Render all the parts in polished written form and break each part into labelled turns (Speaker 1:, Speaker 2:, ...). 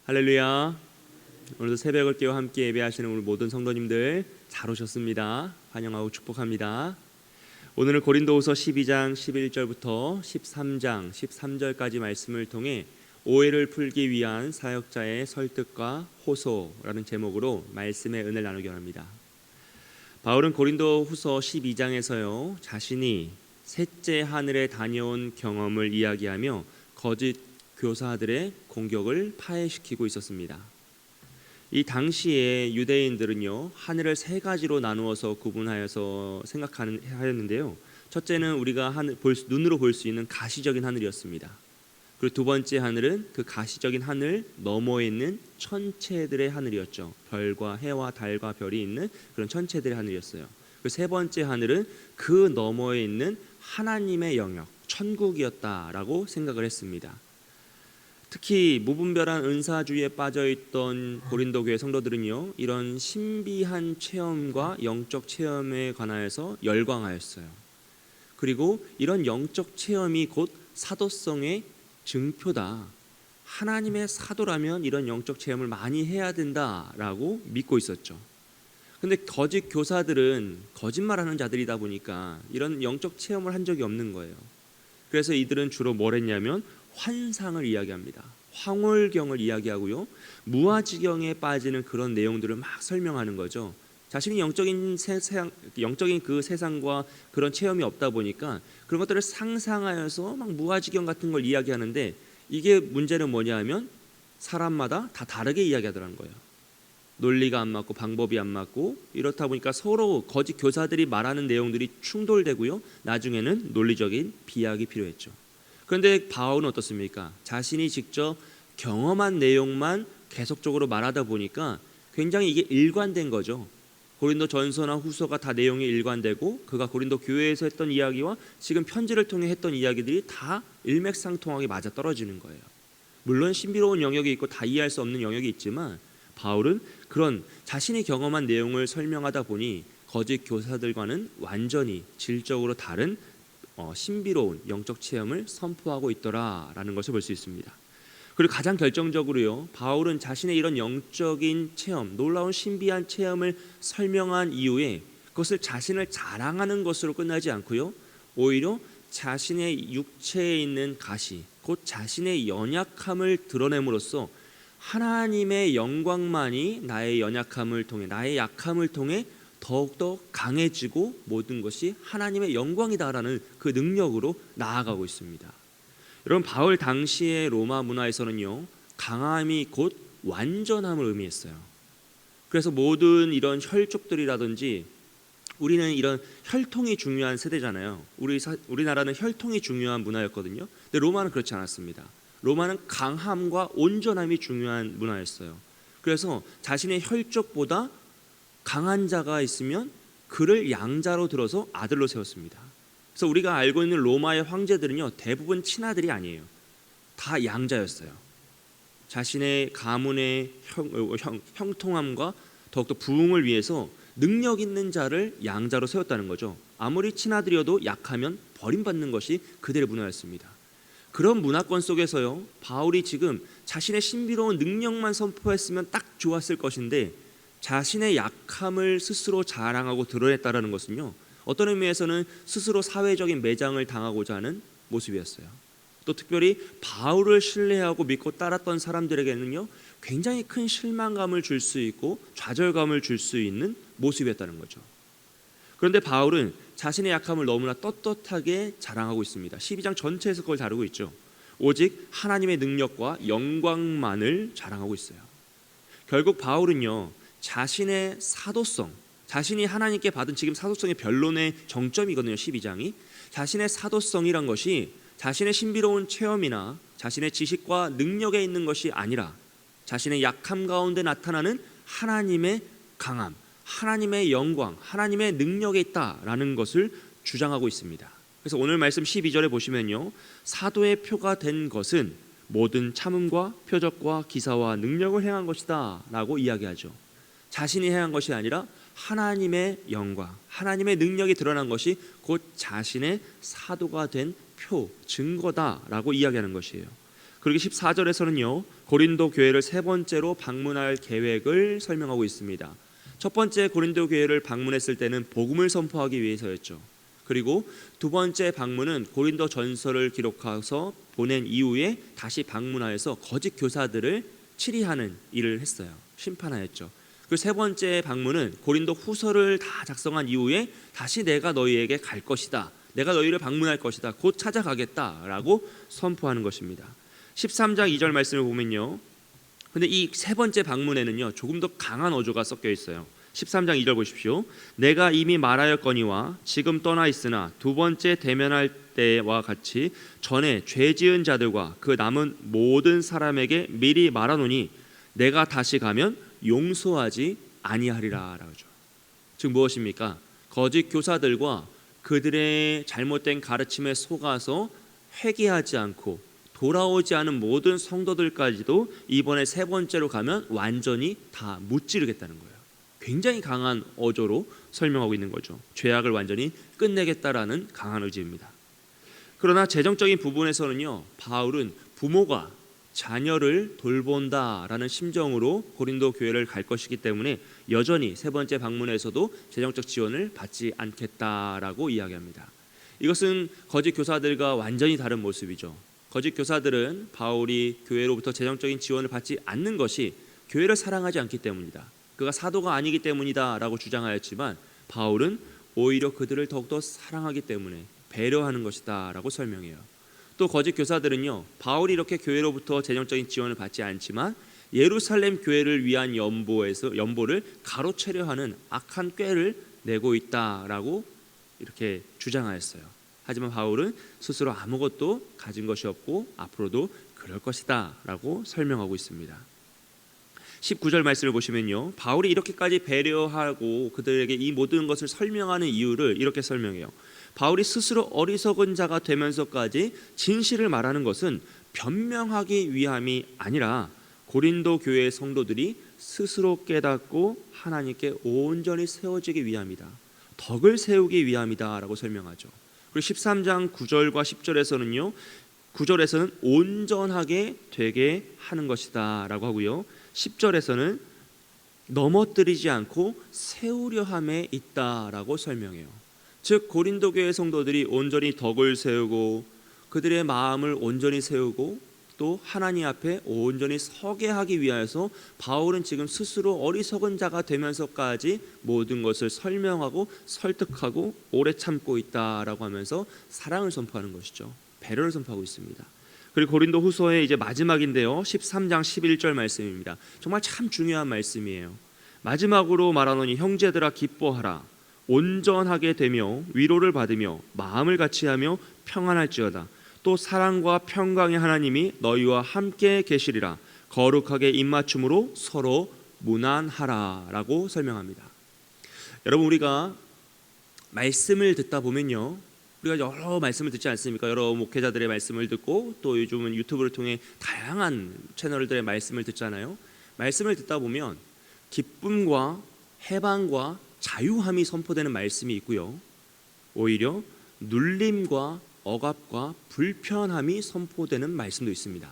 Speaker 1: 할렐루야. 오늘도 새벽을 깨워 함께 예배하시는 우리 모든 성도님들 잘 오셨습니다. 환영하고 축복합니다. 오늘은 고린도후서 12장 11절부터 13장 13절까지 말씀을 통해 오해를 풀기 위한 사역자의 설득과 호소라는 제목으로 말씀의 은혜를 나누기 원합니다. 바울은 고린도후서 12장에서요 자신이 셋째 하늘에 다녀온 경험을 이야기하며 거짓 교사들의 공격을 파해시키고 있었습니다. 이 당시에 유대인들은요 하늘을 세 가지로 나누어서 구분하여서 생각하였는데요. 첫째는 우리가 눈으로 볼 수 있는 가시적인 하늘이었습니다. 그리고 두 번째 하늘은 그 가시적인 하늘 너머에 있는 천체들의 하늘이었죠. 별과 해와 달과 별이 있는 그런 천체들의 하늘이었어요. 그 세 번째 하늘은 그 너머에 있는 하나님의 영역, 천국이었다라고 생각을 했습니다. 특히 무분별한 은사주의에 빠져있던 고린도 교회 성도들은요 이런 신비한 체험과 영적 체험에 관하여서 열광하였어요. 그리고 이런 영적 체험이 곧 사도성의 증표다. 하나님의 사도라면 이런 영적 체험을 많이 해야 된다라고 믿고 있었죠. 근데 거짓 교사들은 거짓말하는 자들이다 보니까 이런 영적 체험을 한 적이 없는 거예요. 그래서 이들은 주로 뭘 했냐면 환상을 이야기합니다. 황홀경을 이야기하고요. 무아지경에 빠지는 그런 내용들을 막 설명하는 거죠. 자신이 영적인 그 세상과 그런 체험이 없다 보니까 그런 것들을 상상하여서 막 무아지경 같은 걸 이야기하는데 이게 문제는 뭐냐 하면 사람마다 다 다르게 이야기하더라는 거예요. 논리가 안 맞고 방법이 안 맞고 이렇다 보니까 서로 거짓 교사들이 말하는 내용들이 충돌되고요. 나중에는 논리적인 비약이 필요했죠. 그런데 바울은 어떻습니까? 자신이 직접 경험한 내용만 계속적으로 말하다 보니까 굉장히 이게 일관된 거죠. 고린도 전서나 후서가 다 내용이 일관되고 그가 고린도 교회에서 했던 이야기와 지금 편지를 통해 했던 이야기들이 다 일맥상통하게 맞아떨어지는 거예요. 물론 신비로운 영역이 있고 다 이해할 수 없는 영역이 있지만 바울은 그런 자신이 경험한 내용을 설명하다 보니 거짓 교사들과는 완전히 질적으로 다른 신비로운 영적 체험을 선포하고 있더라라는 것을 볼 수 있습니다. 그리고 가장 결정적으로요 바울은 자신의 이런 영적인 체험, 놀라운 신비한 체험을 설명한 이후에 그것을 자신을 자랑하는 것으로 끝나지 않고요 오히려 자신의 육체에 있는 가시, 곧 자신의 연약함을 드러냄으로써 하나님의 영광만이 나의 연약함을 통해 나의 약함을 통해 더욱더 강해지고 모든 것이 하나님의 영광이다라는 그 능력으로 나아가고 있습니다. 여러분 바울 당시의 로마 문화에서는요 강함이 곧 완전함을 의미했어요. 그래서 모든 이런 혈족들이라든지 우리는 이런 혈통이 중요한 세대잖아요. 우리나라는 혈통이 중요한 문화였거든요. 근데 로마는 그렇지 않았습니다. 로마는 강함과 온전함이 중요한 문화였어요. 그래서 자신의 혈족보다 강한 자가 있으면 그를 양자로 들어서 아들로 세웠습니다. 그래서 우리가 알고 있는 로마의 황제들은요 대부분 친아들이 아니에요. 다 양자였어요. 자신의 가문의 형통함과 더욱더 부흥을 위해서 능력 있는 자를 양자로 세웠다는 거죠. 아무리 친아들이어도 약하면 버림받는 것이 그들의 문화였습니다. 그런 문화권 속에서요 바울이 지금 자신의 신비로운 능력만 선포했으면 딱 좋았을 것인데 자신의 약함을 스스로 자랑하고 드러냈다라는 것은요 어떤 의미에서는 스스로 사회적인 매장을 당하고자 하는 모습이었어요. 또 특별히 바울을 신뢰하고 믿고 따랐던 사람들에게는요 굉장히 큰 실망감을 줄 수 있고 좌절감을 줄 수 있는 모습이었다는 거죠. 그런데 바울은 자신의 약함을 너무나 떳떳하게 자랑하고 있습니다. 12장 전체에서 그걸 다루고 있죠. 오직 하나님의 능력과 영광만을 자랑하고 있어요. 결국 바울은요 자신의 사도성, 자신이 하나님께 받은 지금 사도성의 변론의 정점이거든요. 12장이 자신의 사도성이란 것이 자신의 신비로운 체험이나 자신의 지식과 능력에 있는 것이 아니라 자신의 약함 가운데 나타나는 하나님의 강함, 하나님의 영광, 하나님의 능력에 있다라는 것을 주장하고 있습니다. 그래서 오늘 말씀 12절에 보시면요 사도의 표가 된 것은 모든 참음과 표적과 기사와 능력을 행한 것이다 라고 이야기하죠. 자신이 행한 것이 아니라 하나님의 영광, 하나님의 능력이 드러난 것이 곧 자신의 사도가 된 표, 증거다라고 이야기하는 것이에요. 그리고 14절에서는요 고린도 교회를 세 번째로 방문할 계획을 설명하고 있습니다. 첫 번째 고린도 교회를 방문했을 때는 복음을 선포하기 위해서였죠. 그리고 두 번째 방문은 고린도 전서를 기록해서 보낸 이후에 다시 방문하여서 거짓 교사들을 치리하는 일을 했어요. 심판하였죠. 그 세 번째 방문은 고린도 후서를 다 작성한 이후에 다시 내가 너희에게 갈 것이다, 내가 너희를 방문할 것이다, 곧 찾아가겠다라고 선포하는 것입니다. 13장 2절 말씀을 보면요, 근데 이 세 번째 방문에는요 조금 더 강한 어조가 섞여 있어요. 13장 2절 보십시오. 내가 이미 말하였거니와 지금 떠나 있으나 두 번째 대면할 때와 같이 전에 죄 지은 자들과 그 남은 모든 사람에게 미리 말하노니 내가 다시 가면 용서하지 아니하리라 라죠. 즉 무엇입니까? 거짓 교사들과 그들의 잘못된 가르침에 속아서 회개하지 않고 돌아오지 않은 모든 성도들까지도 이번에 세 번째로 가면 완전히 다 무찌르겠다는 거예요. 굉장히 강한 어조로 설명하고 있는 거죠. 죄악을 완전히 끝내겠다라는 강한 의지입니다. 그러나 재정적인 부분에서는요 바울은 부모가 자녀를 돌본다라는 심정으로 고린도 교회를 갈 것이기 때문에 여전히 세 번째 방문에서도 재정적 지원을 받지 않겠다라고 이야기합니다. 이것은 거짓 교사들과 완전히 다른 모습이죠. 거짓 교사들은 바울이 교회로부터 재정적인 지원을 받지 않는 것이 교회를 사랑하지 않기 때문이다, 그가 사도가 아니기 때문이다라고 주장하였지만 바울은 오히려 그들을 더욱더 사랑하기 때문에 배려하는 것이다 라고 설명해요. 또 거짓 교사들은요 바울이 이렇게 교회로부터 재정적인 지원을 받지 않지만 예루살렘 교회를 위한 연보를 가로채려 하는 악한 꾀를 내고 있다라고 이렇게 주장하였어요. 하지만 바울은 스스로 아무것도 가진 것이 없고 앞으로도 그럴 것이다 라고 설명하고 있습니다. 19절 말씀을 보시면요 바울이 이렇게까지 배려하고 그들에게 이 모든 것을 설명하는 이유를 이렇게 설명해요. 바울이 스스로 어리석은 자가 되면서까지 진실을 말하는 것은 변명하기 위함이 아니라 고린도 교회의 성도들이 스스로 깨닫고 하나님께 온전히 세워지기 위함이다, 덕을 세우기 위함이다 라고 설명하죠. 그리고 13장 9절과 10절에서는요 9절에서는 온전하게 되게 하는 것이다 라고 하고요 10절에서는 넘어뜨리지 않고 세우려 함에 있다라고 설명해요. 즉 고린도 교회 성도들이 온전히 덕을 세우고 그들의 마음을 온전히 세우고 또 하나님 앞에 온전히 서게 하기 위하여서 바울은 지금 스스로 어리석은 자가 되면서까지 모든 것을 설명하고 설득하고 오래 참고 있다라고 하면서 사랑을 선포하는 것이죠. 배려를 선포하고 있습니다. 그리고 고린도 후서의 이제 마지막인데요 13장 11절 말씀입니다. 정말 참 중요한 말씀이에요. 마지막으로 말하노니 형제들아 기뻐하라, 온전하게 되며 위로를 받으며 마음을 같이하며 평안할지어다. 또 사랑과 평강의 하나님이 너희와 함께 계시리라. 거룩하게 입맞춤으로 서로 무난하라 라고 설명합니다. 여러분 우리가 말씀을 듣다 보면요 우리가 여러 말씀을 듣지 않습니까? 여러 목회자들의 말씀을 듣고 또 요즘은 유튜브를 통해 다양한 채널들의 말씀을 듣잖아요. 말씀을 듣다 보면 기쁨과 해방과 자유함이 선포되는 말씀이 있고요 오히려 눌림과 억압과 불편함이 선포되는 말씀도 있습니다.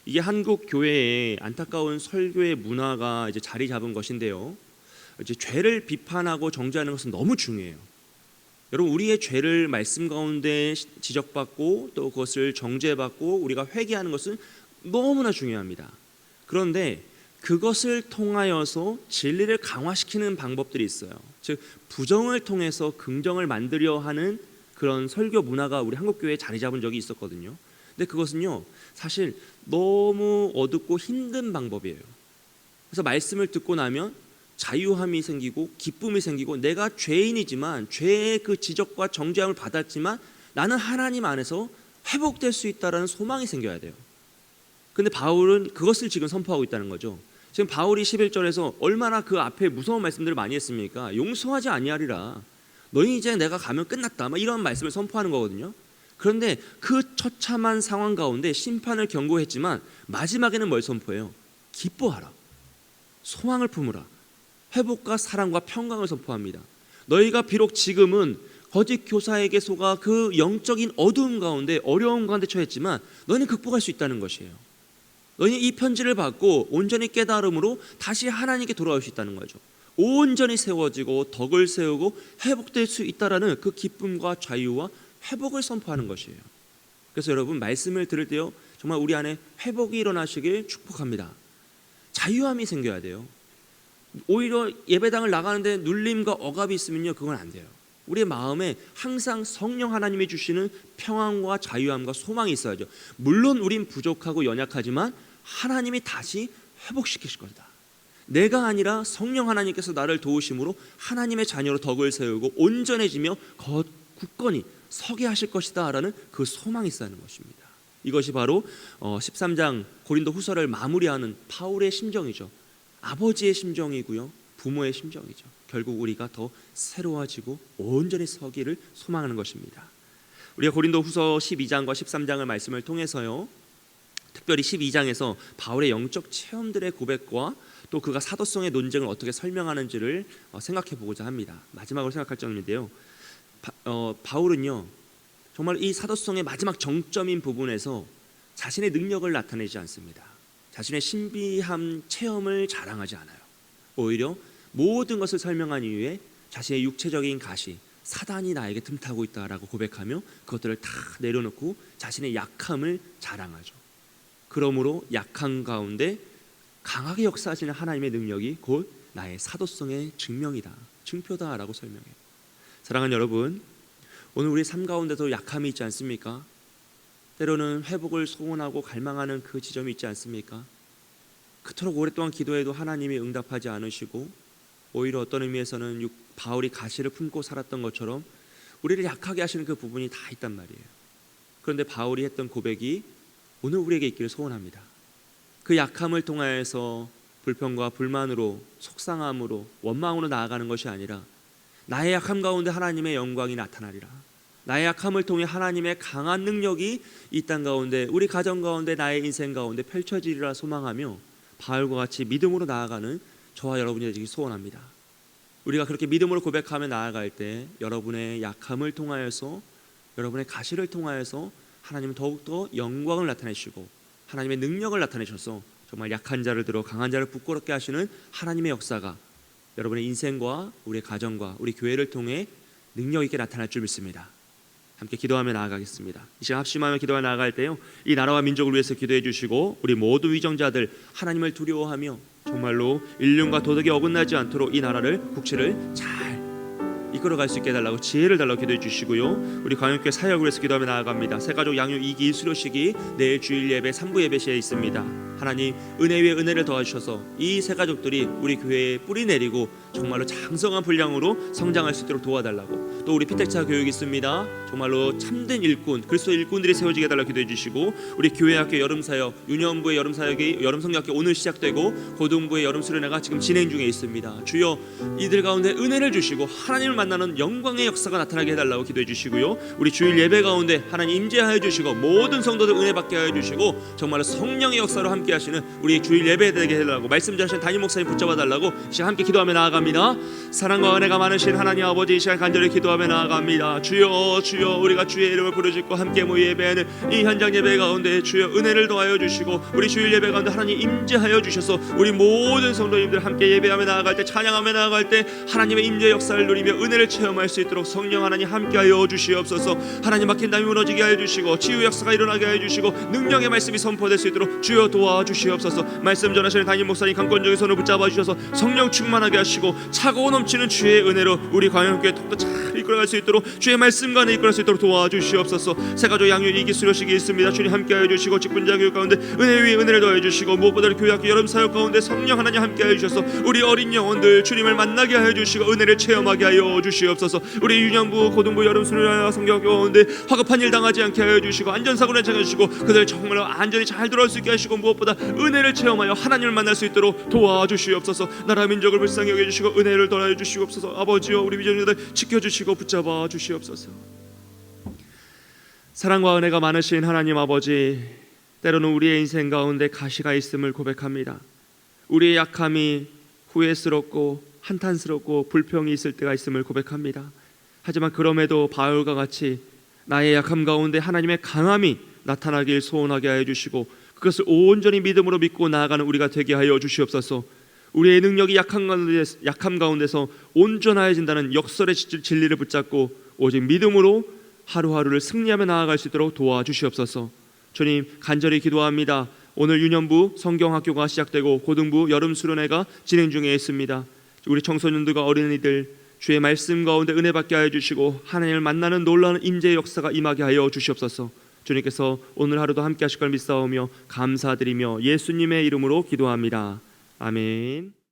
Speaker 1: 이게 한국 교회의 안타까운 설교의 문화가 이제 자리 잡은 것인데요 이제 죄를 비판하고 정죄하는 것은 너무 중요해요. 여러분 우리의 죄를 말씀 가운데 지적받고 또 그것을 정죄받고 우리가 회개하는 것은 너무나 중요합니다. 그런데 그것을 통하여서 진리를 강화시키는 방법들이 있어요. 즉 부정을 통해서 긍정을 만들려 하는 그런 설교 문화가 우리 한국교회에 자리 잡은 적이 있었거든요. 근데 그것은요 사실 너무 어둡고 힘든 방법이에요. 그래서 말씀을 듣고 나면 자유함이 생기고 기쁨이 생기고 내가 죄인이지만 죄의 그 지적과 정죄함을 받았지만 나는 하나님 안에서 회복될 수 있다는 소망이 생겨야 돼요. 근데 바울은 그것을 지금 선포하고 있다는 거죠. 지금 바울이 11절에서 얼마나 그 앞에 무서운 말씀들을 많이 했습니까? 용서하지 아니하리라, 너희 이제 내가 가면 끝났다, 막 이런 말씀을 선포하는 거거든요. 그런데 그 처참한 상황 가운데 심판을 경고했지만 마지막에는 뭘 선포해요? 기뻐하라, 소망을 품으라, 회복과 사랑과 평강을 선포합니다. 너희가 비록 지금은 거짓 교사에게 속아 그 영적인 어두움 가운데 어려움 가운데 처했지만 너희는 극복할 수 있다는 것이에요. 너희는 이 편지를 받고 온전히 깨달음으로 다시 하나님께 돌아올 수 있다는 거죠. 온전히 세워지고 덕을 세우고 회복될 수 있다라는 그 기쁨과 자유와 회복을 선포하는 것이에요. 그래서 여러분 말씀을 들을 때요 정말 우리 안에 회복이 일어나시길 축복합니다. 자유함이 생겨야 돼요. 오히려 예배당을 나가는데 눌림과 억압이 있으면요 그건 안 돼요. 우리의 마음에 항상 성령 하나님이 주시는 평안과 자유함과 소망이 있어야죠. 물론 우린 부족하고 연약하지만 하나님이 다시 회복시키실 것이다. 내가 아니라 성령 하나님께서 나를 도우심으로 하나님의 자녀로 덕을 세우고 온전해지며 굳건히 서게 하실 것이다 라는 그 소망이 있어야 하는 것입니다. 이것이 바로 13장 고린도 후서를 마무리하는 바울의 심정이죠. 아버지의 심정이고요 부모의 심정이죠. 결국 우리가 더 새로워지고 온전히 서기를 소망하는 것입니다. 우리가 고린도 후서 12장과 13장의 말씀을 통해서요 특별히 12장에서 바울의 영적 체험들의 고백과 또 그가 사도성의 논쟁을 어떻게 설명하는지를 생각해 보고자 합니다. 마지막으로 생각할 점인데요 바울은요 정말 이 사도성의 마지막 정점인 부분에서 자신의 능력을 나타내지 않습니다. 자신의 신비한 체험을 자랑하지 않아요. 오히려 모든 것을 설명한 이후에 자신의 육체적인 가시, 사단이 나에게 틈타고 있다라고 고백하며 그것들을 다 내려놓고 자신의 약함을 자랑하죠. 그러므로 약한 가운데 강하게 역사하시는 하나님의 능력이 곧 나의 사도성의 증명이다, 증표다라고 설명해요. 사랑하는 여러분, 오늘 우리 삶 가운데도 약함이 있지 않습니까? 때로는 회복을 소원하고 갈망하는 그 지점이 있지 않습니까? 그토록 오랫동안 기도해도 하나님이 응답하지 않으시고 오히려 어떤 의미에서는 바울이 가시를 품고 살았던 것처럼 우리를 약하게 하시는 그 부분이 다 있단 말이에요. 그런데 바울이 했던 고백이 오늘 우리에게 있기를 소원합니다. 그 약함을 통하여서 불평과 불만으로 속상함으로 원망으로 나아가는 것이 아니라 나의 약함 가운데 하나님의 영광이 나타나리라. 나의 약함을 통해 하나님의 강한 능력이 이 땅 가운데 우리 가정 가운데 나의 인생 가운데 펼쳐지리라 소망하며 바울과 같이 믿음으로 나아가는 저와 여러분이 되기 소원합니다. 우리가 그렇게 믿음으로 고백하며 나아갈 때 여러분의 약함을 통하여서 여러분의 가시를 통하여서 하나님은 더욱더 영광을 나타내시고 하나님의 능력을 나타내셔서 정말 약한 자를 들어 강한 자를 부끄럽게 하시는 하나님의 역사가 여러분의 인생과 우리의 가정과 우리 교회를 통해 능력 있게 나타날 줄 믿습니다. 함께 기도하며 나아가겠습니다. 이 시간 합심하며 기도하며 나아갈 때요 이 나라와 민족을 위해서 기도해 주시고 우리 모든 위정자들 하나님을 두려워하며 정말로 인륜과 도덕에 어긋나지 않도록 이 나라를 국채를 잘 이끌어갈 수 있게 해달라고 지혜를 달라고 기도해 주시고요 우리 광역교회 사역을 위해서 기도하며 나아갑니다. 새가족 양육 2기 수료식이 내일 주일 예배 3부 예배 시에 있습니다. 하나님 은혜 위에 은혜를 더하셔서 이 새가족들이 우리 교회에 뿌리 내리고 정말로 장성한 분량으로 성장할 수 있도록 도와달라고 또 우리 피택차 교육이 있습니다. 정말로 참된 일꾼 그리스도 일꾼들이 세워지게 해달라고 기도해 주시고 우리 교회학교 여름사역 유년부의 여름사역이 여름성경학교 오늘 시작되고 고등부의 여름수련회가 지금 진행 중에 있습니다. 주여 이들 가운데 은혜를 주시고 하나님을 만나는 영광의 역사가 나타나게 해달라고 기도해 주시고요 우리 주일 예배 가운데 하나님 임재하여 주시고 모든 성도들 은혜 받게 하여 주시고 정말로 성령의 역사로 함께 하시는 우리 주일 예배 되게 해달라고 말씀 전하신 담임 목사님 붙잡아 달라고 이 시간 함께 기도하며 나아갑니다. 사랑과 은혜가 많으신 하나님 아버지 이 시간 간절히 기도하며 나아갑니다. 주여 주여 우리가 주의 이름을 부르짖고 함께 모여 예배하는 이 현장 예배 가운데 주여 은혜를 더하여 주시고 우리 주일 예배 가운데 하나님 임재하여 주셔서 우리 모든 성도님들 함께 예배하며 나아갈 때 찬양하며 나아갈 때 하나님의 임재 역사를 누리며 은혜를 체험할 수 있도록 성령 하나님 함께하여 주시옵소서. 하나님 막힌 담이 무너지게 하여 주시고 치유 역사가 일어나게 하여 주시고 능력의 말씀이 선포될 수 있도록 주여 도와주시옵소서. 말씀 전하시는 담임 목사님 강권적인 손을 붙잡아 주셔서 성령 충만하게 하시고 차고 넘치는 주의 은혜로 우리 광역교회 톡도 잘 이끌어갈 수 있도록 주의 말씀과 이끌어갈 수 있도록 도와주시옵소서. 새가족 양육 2기 수료식이 있습니다. 주님 함께하여 주시고 직분자 교육 가운데 은혜 위에 은혜를 더해 주시고 무엇보다 교회학교 여름 사역 가운데 성령 하나님 함께하여 주셔서 우리 어린 영혼들 주님을 만나게 하여 주시고 은혜를 체험하게 하여 주시옵소서. 우리 유년부 고등부 여름 수련회 성경학교 가운데 화급한 일 당하지 않게 하여 주시고 안전사고를 당해 주시고 그들 정말 안전히 잘 돌아올 수 있게 하시고 무엇보다 은혜를 체험하여 하나님을 만날 수 있도록 도와주시옵소서. 나라 민족을 불쌍히 여겨주시고 은혜를 더하여 주시옵소서. 아버지여 우리 위정자들 지켜주시고 붙잡아 주시옵소서. 사랑과 은혜가 많으신 하나님 아버지, 때로는 우리의 인생 가운데 가시가 있음을 고백합니다. 우리의 약함이 후회스럽고 한탄스럽고 불평이 있을 때가 있음을 고백합니다. 하지만 그럼에도 바울과 같이 나의 약함 가운데 하나님의 강함이 나타나길 소원하게 하여 주시고 그것을 온전히 믿음으로 믿고 나아가는 우리가 되게 하여 주시옵소서. 우리의 능력이 약함 가운데서 온전하여진다는 역설의 진리를 붙잡고 오직 믿음으로 하루하루를 승리하며 나아갈 수 있도록 도와주시옵소서. 주님, 간절히 기도합니다. 오늘 유년부 성경학교가 시작되고 고등부 여름 수련회가 진행 중에 있습니다. 우리 청소년들과 어린이들 주의 말씀 가운데 은혜 받게 하여 주시고 하나님을 만나는 놀라운 인재의 역사가 임하게 하여 주시옵소서. 주님께서 오늘 하루도 함께 하실 걸 믿사오며 감사드리며 예수님의 이름으로 기도합니다. 아멘.